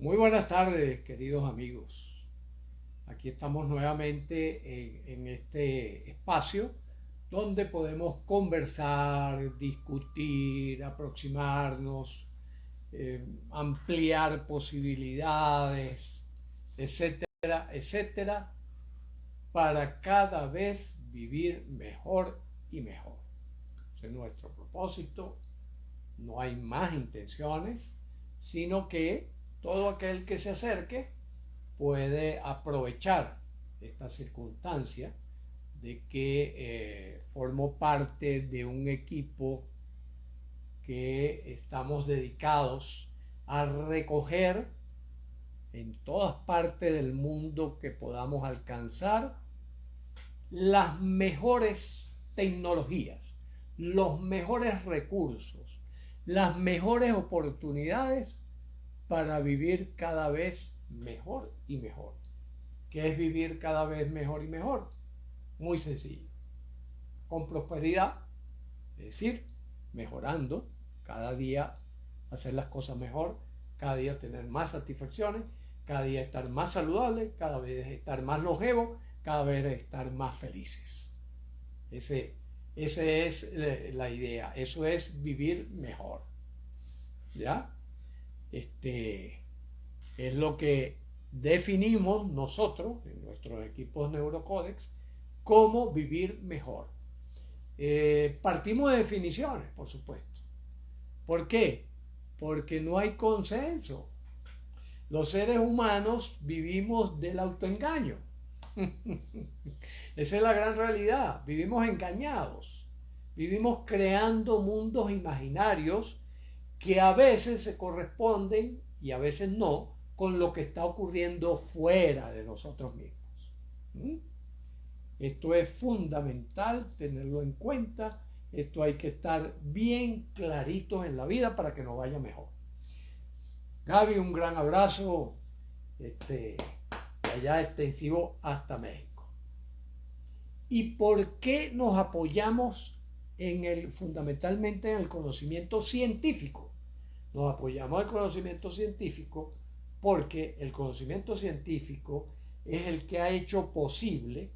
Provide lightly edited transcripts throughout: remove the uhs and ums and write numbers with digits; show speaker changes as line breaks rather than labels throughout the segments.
Muy buenas tardes, queridos amigos. Aquí estamos nuevamente en este espacio donde podemos conversar, discutir, aproximarnos, ampliar posibilidades, etcétera, etcétera, para cada vez vivir mejor y mejor. Ese es nuestro propósito. No hay más intenciones, sino que todo aquel que se acerque puede aprovechar esta circunstancia de que formo parte de un equipo que estamos dedicados a recoger en todas partes del mundo que podamos alcanzar las mejores tecnologías, los mejores recursos, las mejores oportunidades para vivir cada vez mejor y mejor. ¿Qué es vivir cada vez mejor y mejor? Muy sencillo. Con prosperidad, es decir, mejorando cada día, hacer las cosas mejor, cada día tener más satisfacciones, cada día estar más saludable, cada vez estar más longevo, cada vez estar más felices. Esa es la idea, eso es vivir mejor. ¿Ya? Es lo que definimos nosotros en nuestros equipos Neurocodex como vivir mejor. Partimos de definiciones, por supuesto. ¿Por qué? Porque no hay consenso. Los seres humanos vivimos del autoengaño. Esa es la gran realidad. Vivimos engañados. Vivimos creando mundos imaginarios que a veces se corresponden y a veces no con lo que está ocurriendo fuera de nosotros mismos. Esto es fundamental tenerlo en cuenta. Esto hay que estar bien claritos en la vida para que nos vaya mejor. Gaby, un gran abrazo allá extensivo hasta México. ¿Y por qué nos apoyamos fundamentalmente en el conocimiento científico? Nos apoyamos en el conocimiento científico porque el conocimiento científico es el que ha hecho posible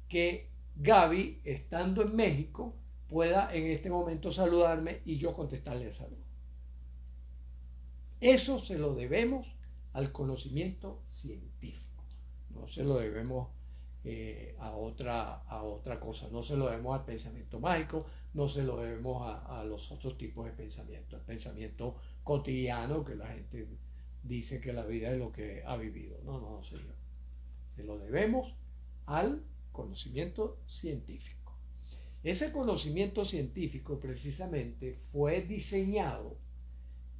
que Gaby, estando en México, pueda en este momento saludarme y yo contestarle el saludo. Eso se lo debemos al conocimiento científico. No se lo debemos a otra cosa. No se lo debemos al pensamiento mágico, no se lo debemos a los otros tipos de pensamiento. El pensamiento cotidiano que la gente dice que la vida es lo que ha vivido. No, señor. Se lo debemos al conocimiento científico. Ese conocimiento científico precisamente fue diseñado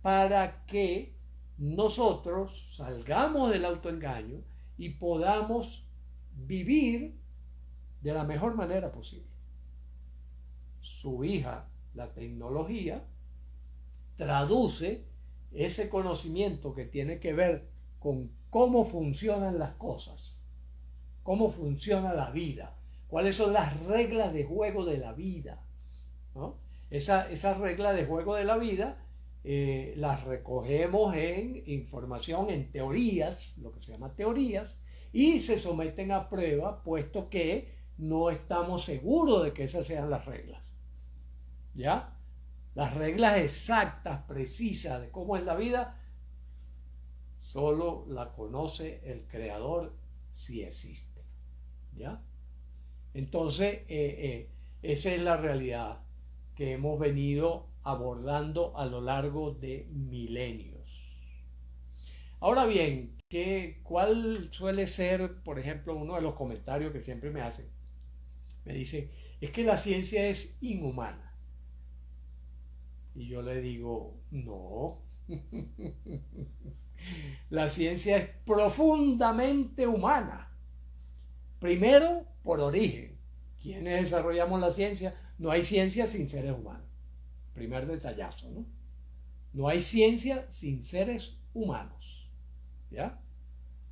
para que nosotros salgamos del autoengaño y podamos vivir de la mejor manera posible. Su hija, la tecnología, traduce ese conocimiento que tiene que ver con cómo funcionan las cosas, cómo funciona la vida, cuáles son las reglas de juego de la vida, ¿no? Esa regla de juego de la vida las recogemos en información, en teorías, lo que se llama teorías, y se someten a prueba, puesto que no estamos seguros de que esas sean las reglas. ¿Ya? Las reglas exactas, precisas de cómo es la vida, solo la conoce el creador si existe. ¿Ya? Entonces, esa es la realidad que hemos venido abordando a lo largo de milenios. Ahora bien, ¿cuál suele ser, por ejemplo, uno de los comentarios que siempre me hacen? Me dice, es que la ciencia es inhumana. Y yo le digo, no. La ciencia es profundamente humana. Primero, por origen. ¿Quiénes desarrollamos la ciencia? No hay ciencia sin seres humanos. Primer detallazo, ¿no? No hay ciencia sin seres humanos. ¿Ya?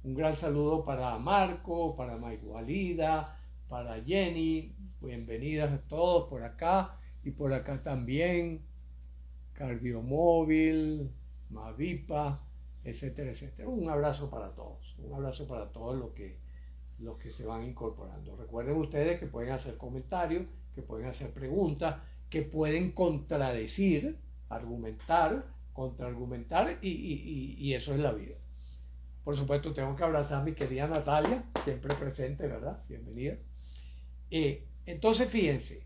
Un gran saludo para Marco, para Mike Walida, para Jenny. Bienvenidas a todos por acá y por acá también. Cardiomóvil, Mavipa, etcétera, etcétera. Un abrazo para todos, un abrazo para todos los que se van incorporando. Recuerden ustedes que pueden hacer comentarios, que pueden hacer preguntas, que pueden contradecir, argumentar, contraargumentar y eso es la vida. Por supuesto, tengo que abrazar a mi querida Natalia, siempre presente, ¿verdad? Bienvenida. Entonces, fíjense,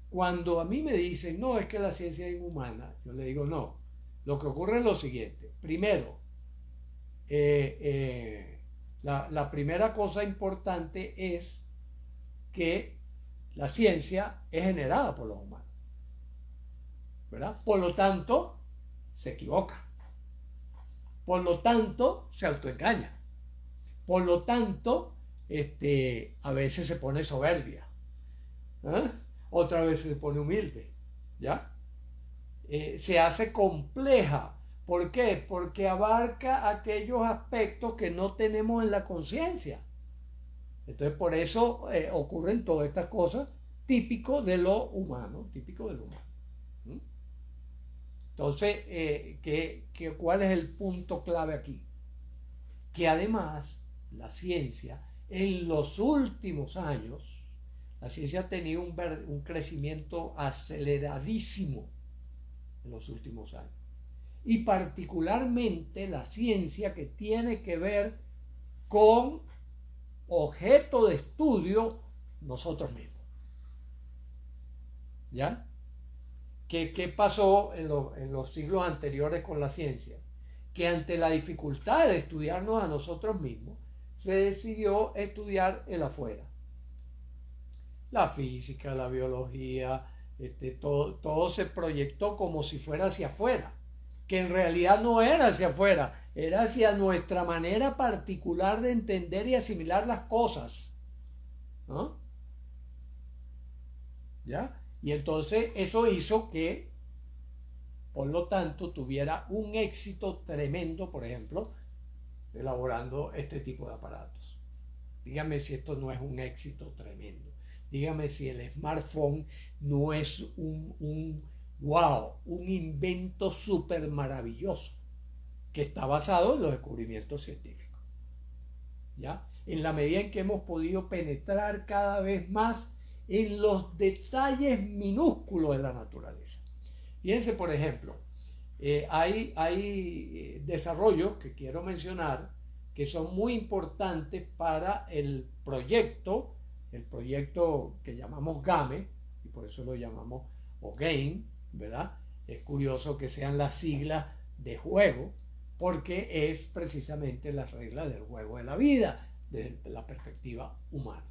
cuando a mí me dicen, no, es que la ciencia es inhumana, yo le digo, no. Lo que ocurre es lo siguiente. Primero, la primera cosa importante es que la ciencia es generada por los humanos, ¿verdad? Por lo tanto, se equivoca. Por lo tanto, se autoengaña. Por lo tanto, a veces se pone soberbia. Otra vez se pone humilde. ¿Ya? Se hace compleja. ¿Por qué? Porque abarca aquellos aspectos que no tenemos en la conciencia. Entonces, por eso ocurren todas estas cosas típicos de lo humano, típico de lo humano. Entonces, ¿cuál es el punto clave aquí? Que además la ciencia en los últimos años, la ciencia ha tenido un crecimiento aceleradísimo en los últimos años. Y particularmente la ciencia que tiene que ver con objeto de estudio nosotros mismos. ¿Ya? ¿Qué pasó en los siglos anteriores con la ciencia? Que ante la dificultad de estudiarnos a nosotros mismos, se decidió estudiar el afuera. La física, la biología, todo se proyectó como si fuera hacia afuera, que en realidad no era hacia afuera, era hacia nuestra manera particular de entender y asimilar las cosas. ¿No? ¿Ya? Y entonces eso hizo que, por lo tanto, tuviera un éxito tremendo, por ejemplo, elaborando este tipo de aparatos. Dígame si esto no es un éxito tremendo. Dígame si el smartphone no es un invento súper maravilloso que está basado en los descubrimientos científicos. ¿Ya? En la medida en que hemos podido penetrar cada vez más en los detalles minúsculos de la naturaleza. Fíjense, por ejemplo, hay desarrollos que quiero mencionar que son muy importantes para el proyecto que llamamos GAME, y por eso lo llamamos o GAME, ¿verdad? Es curioso que sean las siglas de juego, porque es precisamente la regla del juego de la vida, desde la perspectiva humana.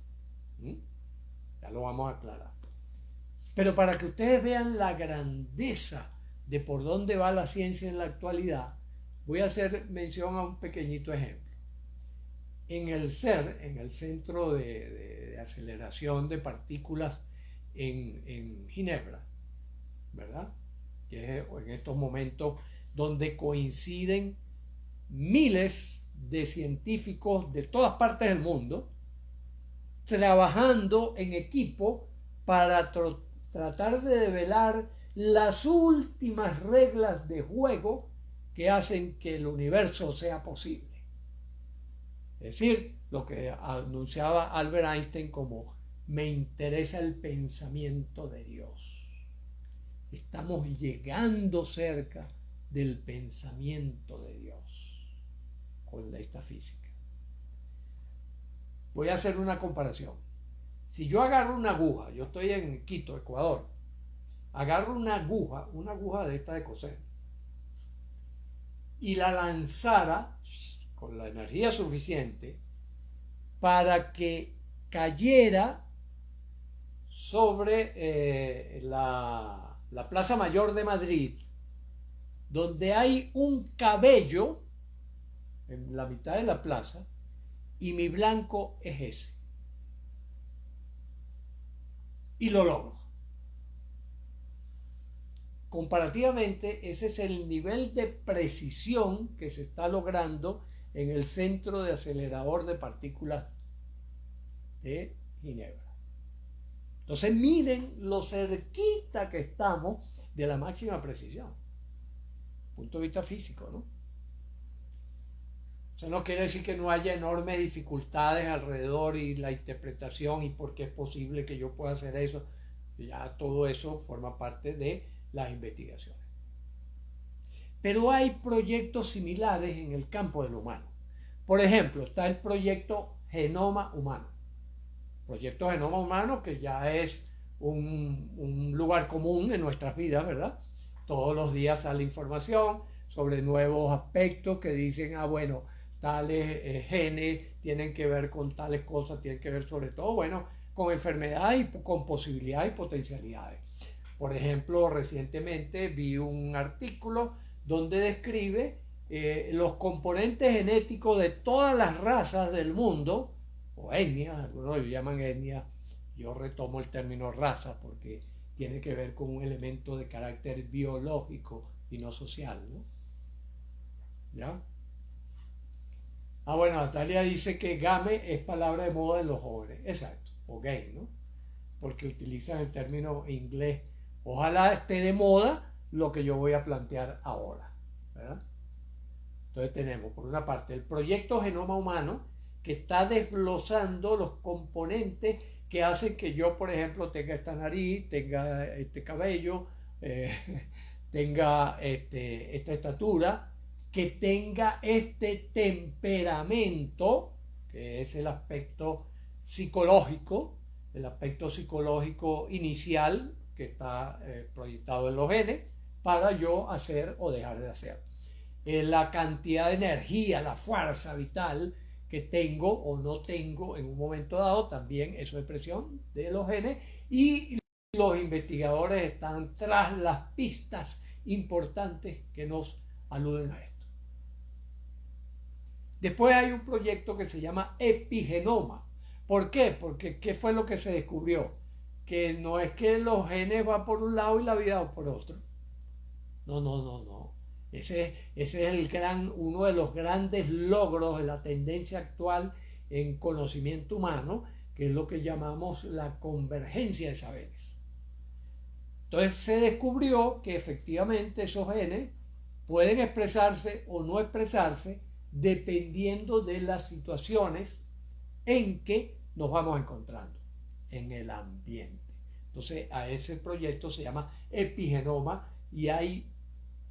Ya lo vamos a aclarar. Pero para que ustedes vean la grandeza de por dónde va la ciencia en la actualidad, voy a hacer mención a un pequeñito ejemplo. En el CER, en el Centro de Aceleración de Partículas en Ginebra, ¿verdad? Que es en estos momentos donde coinciden miles de científicos de todas partes del mundo trabajando en equipo para tratar de develar las últimas reglas de juego que hacen que el universo sea posible. Es decir, lo que anunciaba Albert Einstein como me interesa el pensamiento de Dios. Estamos llegando cerca del pensamiento de Dios con esta física. Voy a hacer una comparación. Si yo agarro una aguja, yo estoy en Quito, Ecuador, agarro una aguja de esta de coser, y la lanzara con la energía suficiente para que cayera sobre la Plaza Mayor de Madrid, donde hay un cabello en la mitad de la plaza, y mi blanco es ese. Y lo logro. Comparativamente, ese es el nivel de precisión que se está logrando en el Centro de Acelerador de Partículas de Ginebra. Entonces miren lo cerquita que estamos de la máxima precisión. punto de vista físico, ¿no? Eso no quiere decir que no haya enormes dificultades alrededor y la interpretación y por qué es posible que yo pueda hacer eso. Ya todo eso forma parte de las investigaciones. Pero hay proyectos similares en el campo del humano. Por ejemplo, está el proyecto Genoma Humano. Proyecto Genoma Humano, que ya es un lugar común en nuestras vidas, ¿verdad? Todos los días sale información sobre nuevos aspectos que dicen, bueno, tales genes tienen que ver con tales cosas, tienen que ver sobre todo, bueno, con enfermedades y con posibilidades y potencialidades. Por ejemplo, recientemente vi un artículo donde describe los componentes genéticos de todas las razas del mundo, o etnias, algunos lo llaman etnia, yo retomo el término raza porque tiene que ver con un elemento de carácter biológico y no social, ¿no? ¿Ya? Bueno, Natalia dice que game es palabra de moda en los jóvenes, exacto, o gay, ¿no? Porque utilizan el término inglés. Ojalá esté de moda lo que yo voy a plantear ahora, ¿verdad? Entonces tenemos, por una parte, el proyecto Genoma Humano, que está desglosando los componentes que hacen que yo, por ejemplo, tenga esta nariz, tenga este cabello, tenga esta estatura, que tenga este temperamento, que es el aspecto psicológico inicial que está proyectado en los genes, para yo hacer o dejar de hacer. La cantidad de energía, la fuerza vital que tengo o no tengo en un momento dado, también eso es expresión de los genes, y los investigadores están tras las pistas importantes que nos aluden a esto. Después hay un proyecto que se llama epigenoma. ¿Por qué? Porque ¿qué fue lo que se descubrió? Que no es que los genes van por un lado y la vida va por otro. No. Ese es uno de los grandes logros de la tendencia actual en conocimiento humano, que es lo que llamamos la convergencia de saberes. Entonces se descubrió que efectivamente esos genes pueden expresarse o no expresarse dependiendo de las situaciones en que nos vamos encontrando en el ambiente. Entonces a ese proyecto se llama epigenoma y hay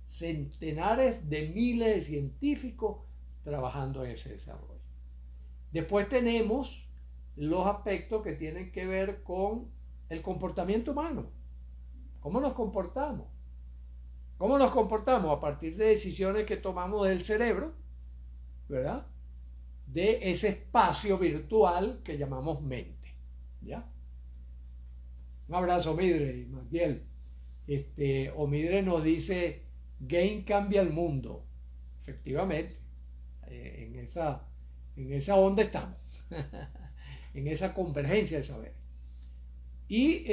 centenares de miles de científicos trabajando en ese desarrollo. Después tenemos los aspectos que tienen que ver con el comportamiento humano. ¿Cómo nos comportamos? ¿Cómo nos comportamos? A partir de decisiones que tomamos del cerebro, ¿verdad? De ese espacio virtual que llamamos mente, ¿ya? Un abrazo, Midre y Magdiel. Omidre nos dice, Game cambia el mundo. Efectivamente, en esa onda estamos, en esa convergencia de saber. Y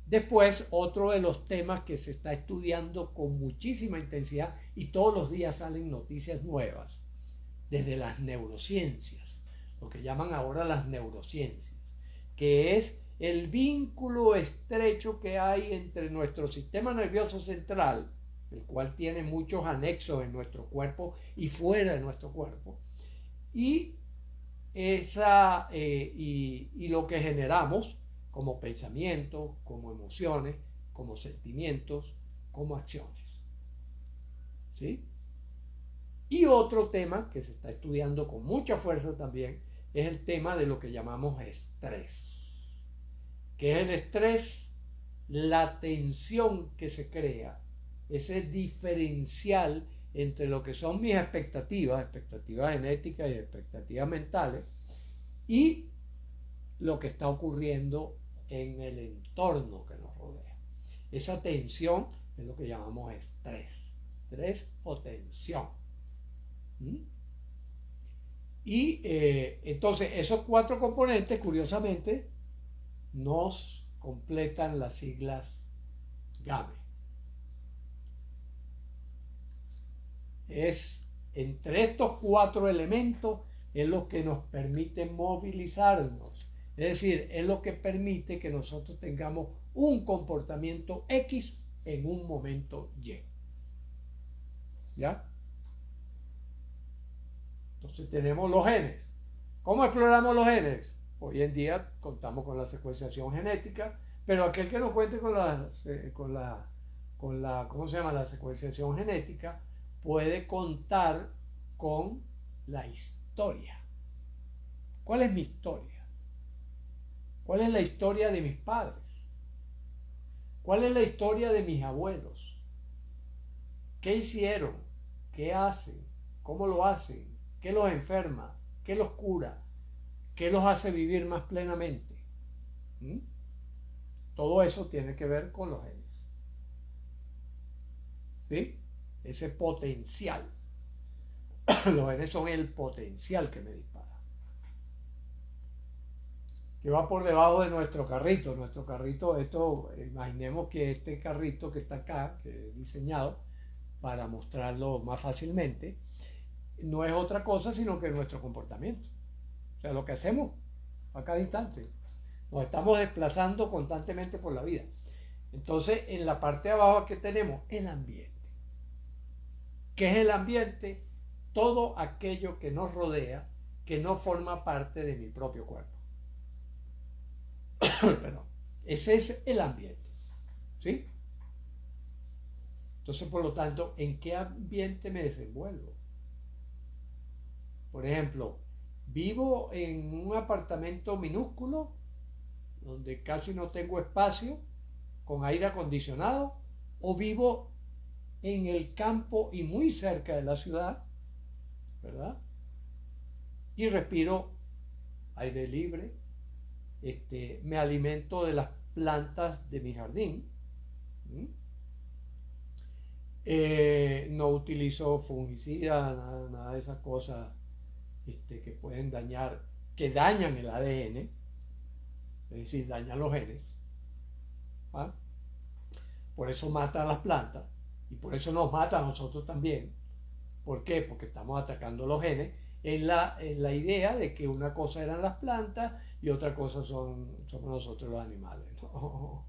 después, otro de los temas que se está estudiando con muchísima intensidad y todos los días salen noticias nuevas, desde las neurociencias, lo que llaman ahora las neurociencias, que es el vínculo estrecho que hay entre nuestro sistema nervioso central, el cual tiene muchos anexos en nuestro cuerpo y fuera de nuestro cuerpo, y lo que generamos como pensamientos, como emociones, como sentimientos, como acciones. ¿Sí? Y otro tema que se está estudiando con mucha fuerza también es el tema de lo que llamamos estrés. ¿Qué es el estrés? La tensión que se crea, ese diferencial entre lo que son mis expectativas genéticas y expectativas mentales, y lo que está ocurriendo en el entorno que nos rodea. Esa tensión es lo que llamamos estrés o tensión. Y entonces esos cuatro componentes, curiosamente, nos completan las siglas GAME. Entre estos cuatro elementos es lo que nos permite movilizarnos, es decir, es lo que permite que nosotros tengamos un comportamiento X en un momento Y. ¿Ya? Entonces tenemos los genes. ¿Cómo exploramos los genes? Hoy en día contamos con la secuenciación genética, pero aquel que no cuente ¿cómo se llama? La secuenciación genética, puede contar con la historia. ¿Cuál es mi historia? ¿Cuál es la historia de mis padres? ¿Cuál es la historia de mis abuelos? ¿Qué hicieron? ¿Qué hacen? ¿Cómo lo hacen? ¿Qué los enferma? ¿Qué los cura? ¿Qué los hace vivir más plenamente? ¿Mm? Todo eso tiene que ver con los genes. ¿Sí? Ese potencial. Los genes son el potencial que me dispara. Que va por debajo de nuestro carrito. Nuestro carrito, imaginemos que este carrito que está acá, que he diseñado para mostrarlo más fácilmente, no es otra cosa sino que nuestro comportamiento. O sea, lo que hacemos a cada instante. Nos estamos desplazando constantemente por la vida. Entonces, en la parte de abajo, ¿qué tenemos? El ambiente. ¿Qué es el ambiente? Todo aquello que nos rodea, que no forma parte de mi propio cuerpo. Perdón. Ese es el ambiente. ¿Sí? Entonces, por lo tanto, ¿en qué ambiente me desenvuelvo? Por ejemplo, vivo en un apartamento minúsculo, donde casi no tengo espacio, con aire acondicionado, o vivo en el campo y muy cerca de la ciudad, ¿verdad? Y respiro aire libre, me alimento de las plantas de mi jardín, no utilizo fungicidas, nada de esas cosas que pueden dañar, que dañan el ADN, es decir, dañan los genes. ¿Ah? Por eso mata a las plantas y por eso nos mata a nosotros también. ¿Por qué? Porque estamos atacando los genes en la idea de que una cosa eran las plantas y otra cosa somos nosotros los animales. No.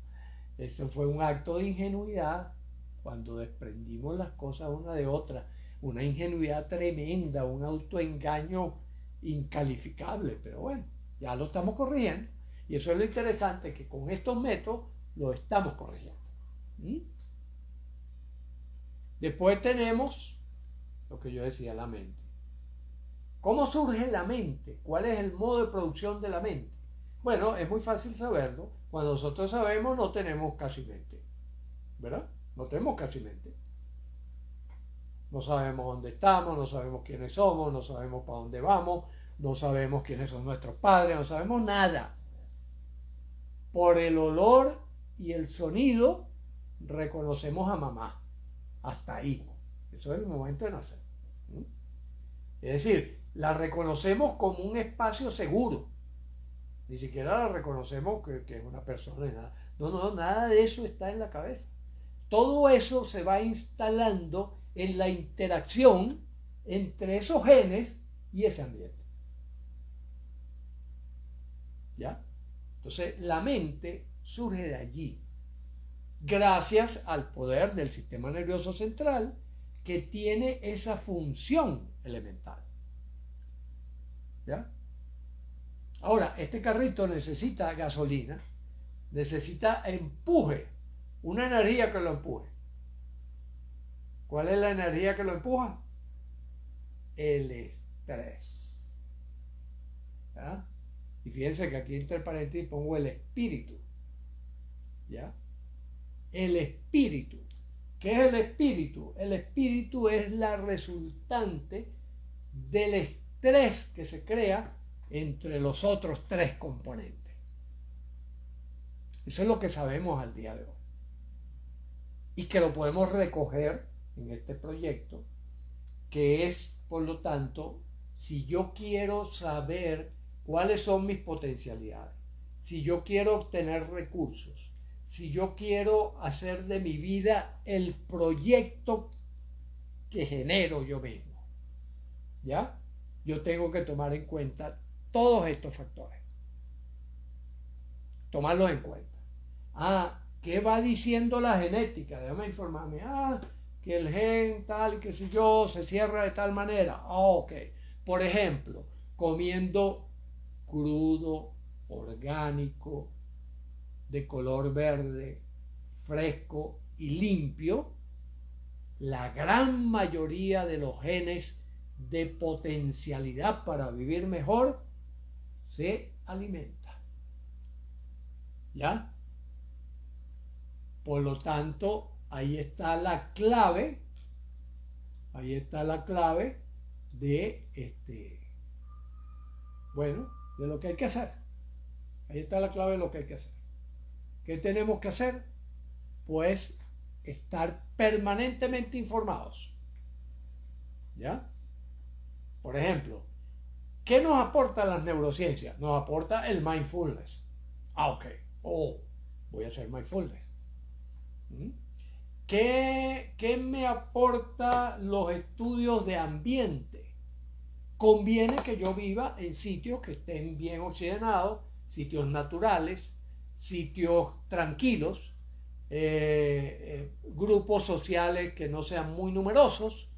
Eso fue un acto de ingenuidad cuando desprendimos las cosas una de otra. Una ingenuidad tremenda, un autoengaño incalificable, pero bueno, ya lo estamos corrigiendo. Y eso es lo interesante, que con estos métodos lo estamos corrigiendo. Después tenemos lo que yo decía, la mente. ¿Cómo surge la mente? ¿Cuál es el modo de producción de la mente? Bueno, es muy fácil saberlo. Cuando nosotros sabemos, no tenemos casi mente, ¿verdad? No tenemos casi mente. No sabemos dónde estamos, no sabemos quiénes somos, no sabemos para dónde vamos, no sabemos quiénes son nuestros padres, no sabemos nada. Por el olor y el sonido reconocemos a mamá. Hasta ahí. Eso es el momento de nacer. Es decir, la reconocemos como un espacio seguro. Ni siquiera la reconocemos que es una persona. Nada. No, nada de eso está en la cabeza. Todo eso se va instalando en la interacción entre esos genes y ese ambiente. ¿Ya? Entonces, la mente surge de allí, gracias al poder del sistema nervioso central, que tiene esa función elemental. ¿Ya? Ahora, este carrito necesita gasolina, necesita empuje, una energía que lo empuje. ¿Cuál es la energía que lo empuja? El estrés. ¿Ya? Y fíjense que aquí entre paréntesis pongo el espíritu. ¿Ya? El espíritu. ¿Qué es el espíritu? El espíritu es la resultante del estrés que se crea entre los otros tres componentes. Eso es lo que sabemos al día de hoy. Y que lo podemos recoger en este proyecto, que es, por lo tanto, si yo quiero saber cuáles son mis potencialidades, si yo quiero obtener recursos, si yo quiero hacer de mi vida el proyecto que genero yo mismo, ¿ya? Yo tengo que tomar en cuenta todos estos factores. Tomarlos en cuenta. ¿Qué va diciendo la genética? Déjame informarme. que el gen tal y qué sé yo se cierra de tal manera. Ok. Por ejemplo, comiendo crudo, orgánico, de color verde, fresco y limpio, la gran mayoría de los genes de potencialidad para vivir mejor se alimenta. ¿Ya? Por lo tanto, ahí está la clave de de lo que hay que hacer. Ahí está la clave de lo que hay que hacer. ¿Qué tenemos que hacer? Pues estar permanentemente informados. ¿Ya? Por ejemplo, ¿qué nos aporta las neurociencias? Nos aporta el mindfulness. Ok. Voy a hacer mindfulness. ¿Qué me aporta los estudios de ambiente? Conviene que yo viva en sitios que estén bien oxigenados, sitios naturales, sitios tranquilos, grupos sociales que no sean muy numerosos,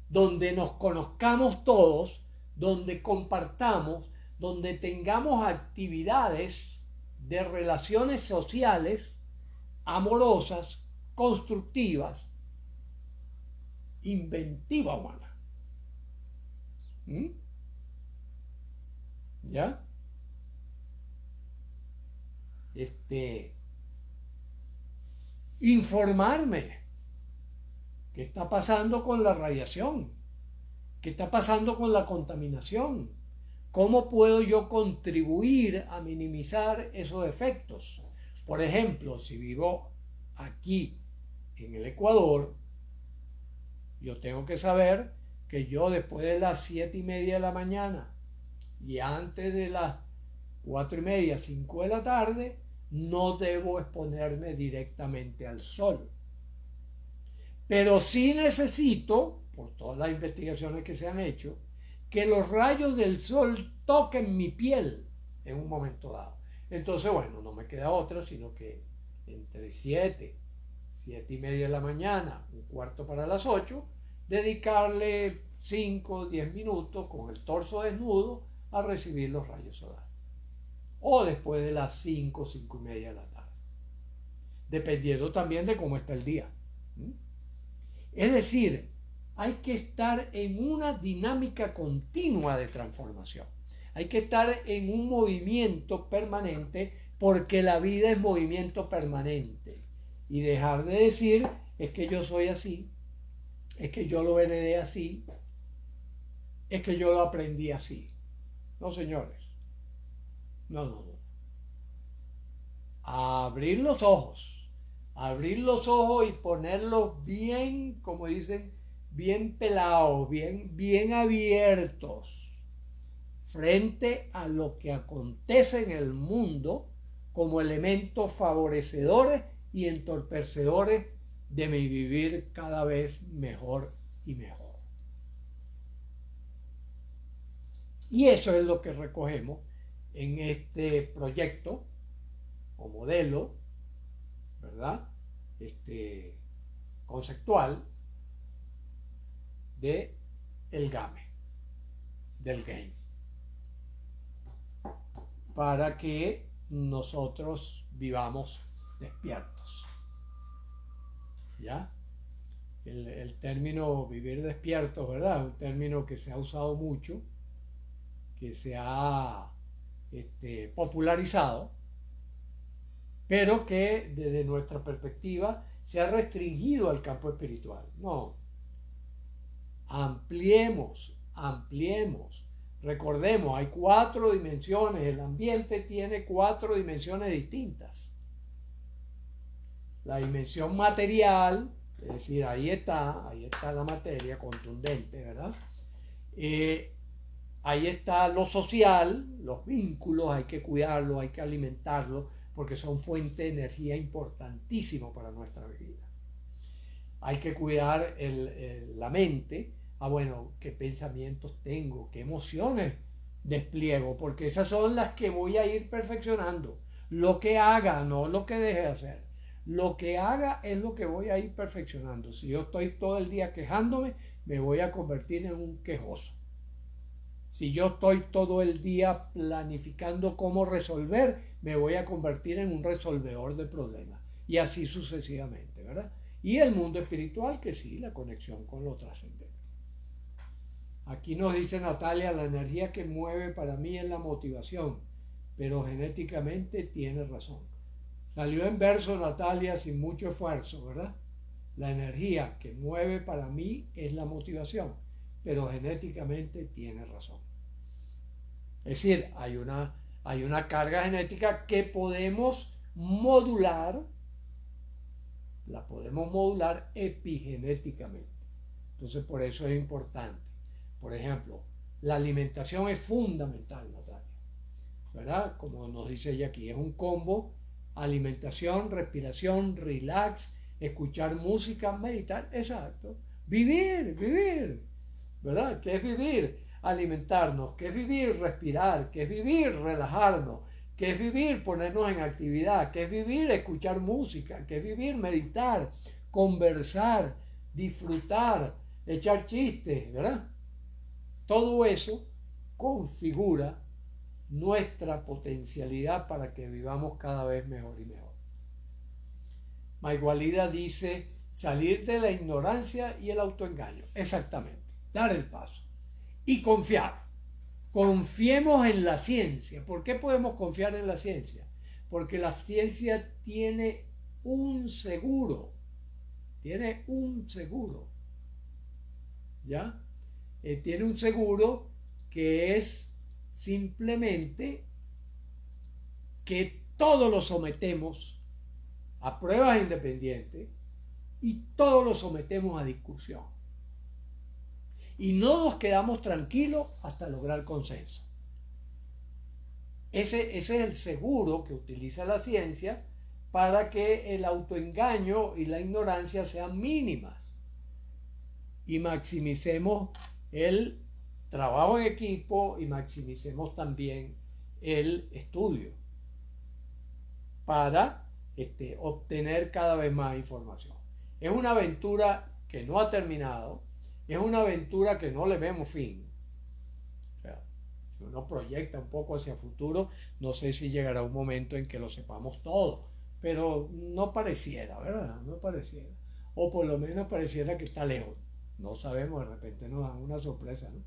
donde nos conozcamos todos, donde compartamos, donde tengamos actividades de relaciones sociales amorosas, constructivas, inventiva humana. ¿Ya? Informarme qué está pasando con la radiación, qué está pasando con la contaminación, cómo puedo yo contribuir a minimizar esos efectos. Por ejemplo, si vivo aquí en el Ecuador, yo tengo que saber que yo después de las 7:30 de la mañana y antes de las 4:30, 5 de la tarde, no debo exponerme directamente al sol. Pero sí necesito, por todas las investigaciones que se han hecho, que los rayos del sol toquen mi piel en un momento dado. Entonces, bueno, no me queda otra, sino que entre 7:30 de la mañana, un cuarto para las 8, dedicarle 5 o 10 minutos con el torso desnudo a recibir los rayos solares. O después de las 5:30 de la tarde. Dependiendo también de cómo está el día. Es decir, hay que estar en una dinámica continua de transformación. Hay que estar en un movimiento permanente porque la vida es movimiento permanente. Y dejar de decir, es que yo soy así, es que yo lo heredé así, es que yo lo aprendí así. No, señores. No. Abrir los ojos y ponerlos bien, como dicen, bien pelados, bien abiertos frente a lo que acontece en el mundo como elementos favorecedores y entorpecedores de mi vivir cada vez mejor y mejor. Y eso es lo que recogemos en este proyecto o modelo, ¿verdad? Conceptual de el GAME, del GAME, para que nosotros vivamos despiertos. ¿Ya? El término vivir despiertos, ¿verdad? Un término que se ha usado mucho, que se ha popularizado, pero que desde nuestra perspectiva se ha restringido al campo espiritual. No, ampliemos. Recordemos, hay 4 dimensiones, el ambiente tiene 4 dimensiones distintas. La dimensión material, es decir, ahí está la materia contundente, ¿verdad? Ahí está lo social, los vínculos, hay que cuidarlos, hay que alimentarlos, porque son fuente de energía importantísimo para nuestras vidas. Hay que cuidar la mente. Bueno, qué pensamientos tengo, qué emociones despliego, porque esas son las que voy a ir perfeccionando. Lo que haga, no lo que deje de hacer. Lo que haga es lo que voy a ir perfeccionando. Si yo estoy todo el día quejándome, me voy a convertir en un quejoso. Si yo estoy todo el día planificando cómo resolver, me voy a convertir en un resolvedor de problemas. Y así sucesivamente, ¿verdad? Y el mundo espiritual, que sí, la conexión con lo trascendente. Aquí nos dice Natalia, la energía que mueve para mí es la motivación, pero genéticamente tiene razón. Salió en verso Natalia sin mucho esfuerzo, ¿verdad? La energía que mueve para mí es la motivación, pero genéticamente tiene razón. Es decir, hay una carga genética que podemos modular, la podemos modular epigenéticamente. Entonces, por eso es importante. Por ejemplo, la alimentación es fundamental, Natalia, ¿verdad? Como nos dice ella aquí, es un combo: alimentación, respiración, relax, escuchar música, meditar, exacto. Vivir, ¿verdad? ¿Qué es vivir? Alimentarnos. ¿Qué es vivir? Respirar. ¿Qué es vivir? Relajarnos. ¿Qué es vivir? Ponernos en actividad. ¿Qué es vivir? Escuchar música. ¿Qué es vivir? Meditar, conversar, disfrutar, echar chistes, ¿verdad? Todo eso configura nuestra potencialidad para que vivamos cada vez mejor y mejor. Maigualida dice: salir de la ignorancia y el autoengaño. Exactamente, dar el paso y confiar. Confiemos en la ciencia. ¿Por qué podemos confiar en la ciencia? Porque la ciencia tiene un seguro. ¿Ya? Tiene un seguro que es simplemente que todo lo sometemos a pruebas independientes y todo lo sometemos a discusión. Y no nos quedamos tranquilos hasta lograr consenso. Ese es el seguro que utiliza la ciencia para que el autoengaño y la ignorancia sean mínimas y maximicemos el trabajo en equipo y maximicemos también el estudio para obtener cada vez más información. Es una aventura que no ha terminado, es una aventura que no le vemos fin. O sea, si uno proyecta un poco hacia el futuro, no sé si llegará un momento en que lo sepamos todo, pero no pareciera, ¿verdad? No pareciera. O por lo menos pareciera que está lejos. No sabemos, de repente nos dan una sorpresa, ¿no?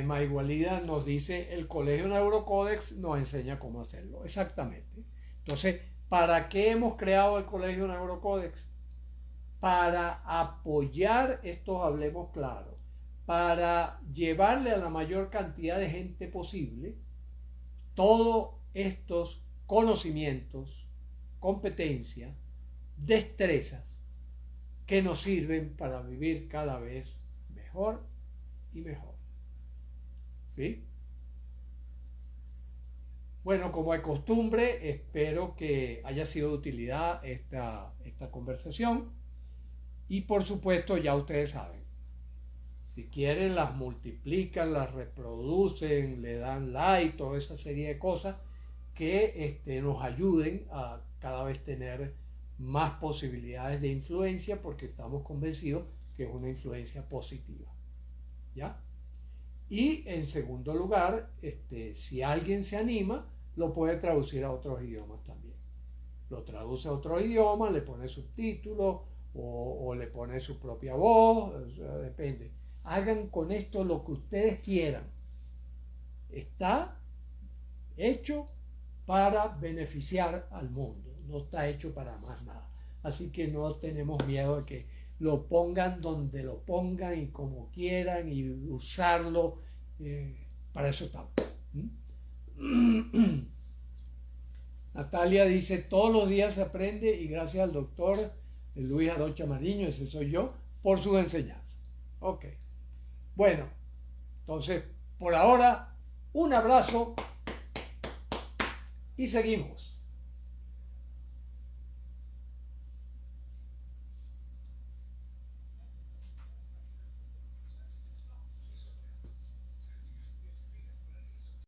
Maigualida nos dice: el Colegio Neurocódex nos enseña cómo hacerlo. Exactamente. Entonces, ¿para qué hemos creado el Colegio Neurocódex? Para apoyar estos Hablemos Claro, para llevarle a la mayor cantidad de gente posible todos estos conocimientos, competencias, destrezas que nos sirven para vivir cada vez mejor y mejor. ¿Sí? Bueno, como de costumbre, espero que haya sido de utilidad esta conversación. Y por supuesto, ya ustedes saben, si quieren las multiplican, las reproducen, le dan like, toda esa serie de cosas que nos ayuden a cada vez tener más posibilidades de influencia, porque estamos convencidos que es una influencia positiva. ¿Ya? Y en segundo lugar, si alguien se anima, lo puede traducir a otros idiomas también. Lo traduce a otro idioma, le pone subtítulos o le pone su propia voz, o sea, depende. Hagan con esto lo que ustedes quieran. Está hecho para beneficiar al mundo, no está hecho para más nada. Así que no tenemos miedo de que lo pongan donde lo pongan y como quieran y usarlo. Para eso estamos. Natalia dice: todos los días se aprende, y gracias al doctor Luis Arocha Mariño, ese soy yo, por sus enseñanzas. Ok. Bueno, entonces, por ahora, un abrazo y seguimos.